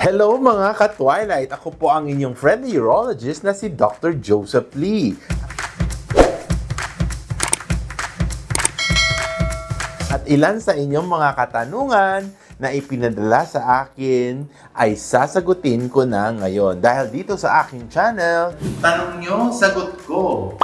Hello mga ka-Twilight! Ako po ang inyong friendly urologist na si Dr. Joseph Lee. At ilan sa inyong mga katanungan na ipinadala sa akin ay sasagutin ko na ngayon. Dahil dito sa aking channel, Tanong Nyo, Sagot Ko.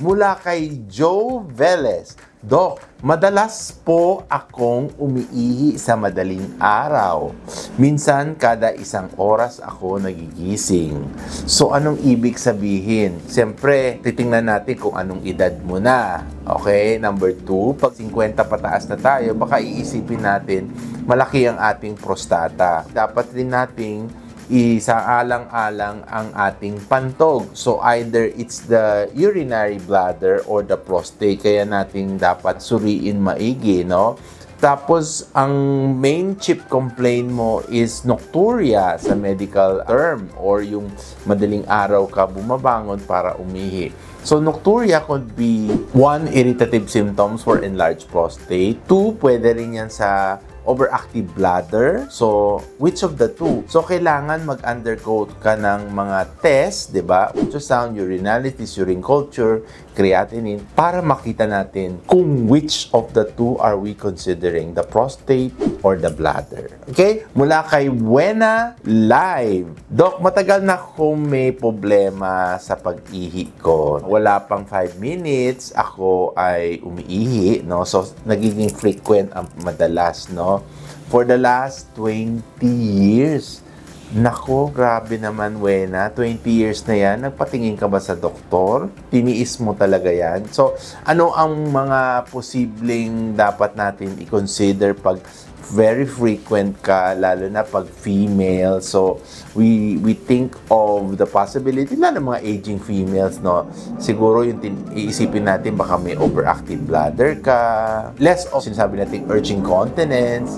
Mula kay Joe Velez. Doc, madalas po akong umiihi sa madaling araw. Minsan kada 1 oras ako nagigising. So anong ibig sabihin? Siyempre, titingnan natin kung anong edad mo na. Okay? Number 2, pag 50 pataas na tayo, baka iisipin natin malaki ang ating prostata. Dapat rin nating isaalang-alang ang ating pantog. So, either it's the urinary bladder or the prostate. Kaya natin dapat suriin maigi, no? Tapos, ang main chief complaint mo is nocturia sa medical term or yung madaling araw ka bumabangon para umihi. So, nocturia could be 1, irritative symptoms for enlarged prostate. 2, pwede rin yan sa overactive bladder. So, which of the 2? So, kailangan mag-undergo ka ng mga test, di ba? Ultrasound, urinalysis, urine culture, creatinine, para makita natin kung which of the 2 are we considering, the prostate or the bladder. Okay? Mula kay Buena Live. Doc, matagal na akong may problema sa pag-ihi ko. Wala pang 5 minutes, ako ay umiihi, no? So, nagiging frequent ang madalas, no? For the last 20 years. Nako, grabe naman, Wena. 20 years na yan. Nagpatingin ka ba sa doktor? Tiniis mo talaga yan? So, ano ang mga posibleng dapat natin i-consider pag very frequent ka, lalo na pag female? So, we think of the possibility, lalo mga aging females, no? Siguro yung iisipin natin, baka may overactive bladder ka, less of sinasabi natin urge incontinence,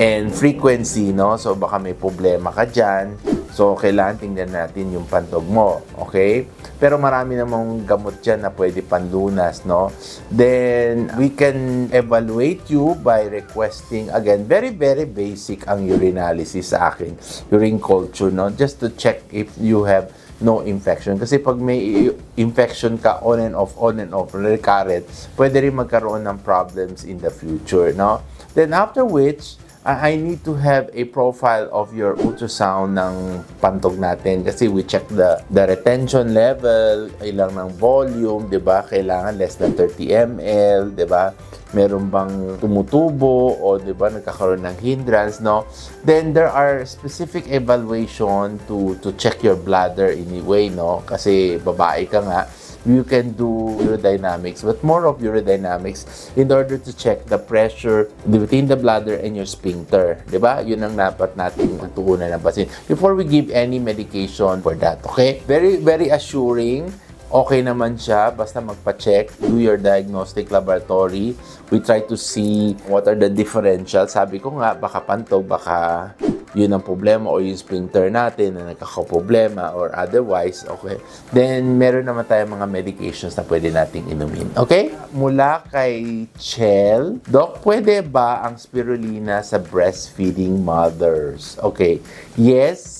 and frequency, no? So, baka may problema ka dyan. So, kailangan tingnan natin yung pantog mo. Okay? Pero marami namang gamot dyan na pwede panlunas, no? Then, we can evaluate you by requesting, again, very, very basic ang urinalysis sa akin. Urine culture, no? Just to check if you have no infection. Kasi pag may infection ka on and off, recurrent, pwede rin magkaroon ng problems in the future, no? Then, after which, I need to have a profile of your ultrasound ng pantog natin kasi we check the retention level, ilang ng volume, 'di ba? Kailangan less than 30 ml, 'di ba? Meron bang tumutubo o 'di ba nagkakaroon ng hindrance, no? Then there are specific evaluation to check your bladder anyway, no? Kasi babae ka nga. You can do urodynamics, but more of urodynamics in order to check the pressure between the bladder and your sphincter. Diba? Yun ang dapat natin tutuunan ng pasin before we give any medication for that. Okay? Very, very assuring. Okay naman siya. Basta magpa-check. Do your diagnostic laboratory. We try to see what are the differentials. Sabi ko nga, baka pantog, baka yun ang problema o yung sphincter natin na nagkakaproblema or otherwise, okay? Then, meron naman tayong mga medications na pwede nating inumin, okay? Mula kay Chel, Doc, pwede ba ang spirulina sa breastfeeding mothers? Okay, yes.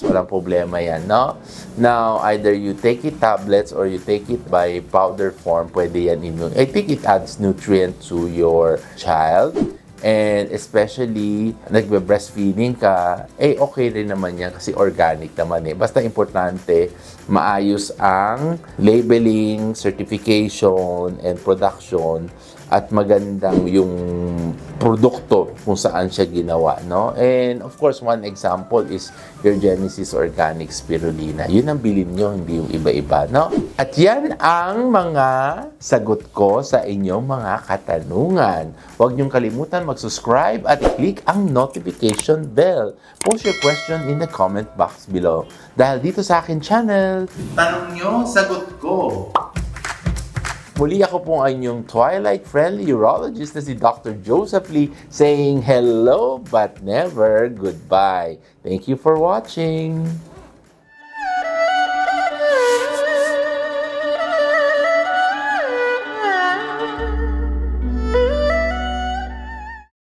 Walang problema yan, no? Now, either you take it tablets or you take it by powder form, pwede yan inumin. I think it adds nutrient to your child. And especially, nagbe-breastfeeding ka, okay rin naman yan kasi organic naman eh. Basta importante, maayos ang labeling, certification, and production at magandang yung produkto kung saan siya ginawa, no? And of course, one example is your Genesis Organic Spirulina. Yun ang bilhin nyo, hindi yung iba-iba, no? At yan ang mga sagot ko sa inyong mga katanungan. Huwag niyong kalimutan mag-subscribe at i-click ang notification bell. Post your question in the comment box below. Dahil dito sa akin channel, Tanong Nyo, Sagot Ko. Muli ako po ang inyong Twilight-friendly urologist na si Dr. Joseph Lee saying hello but never goodbye. Thank you for watching.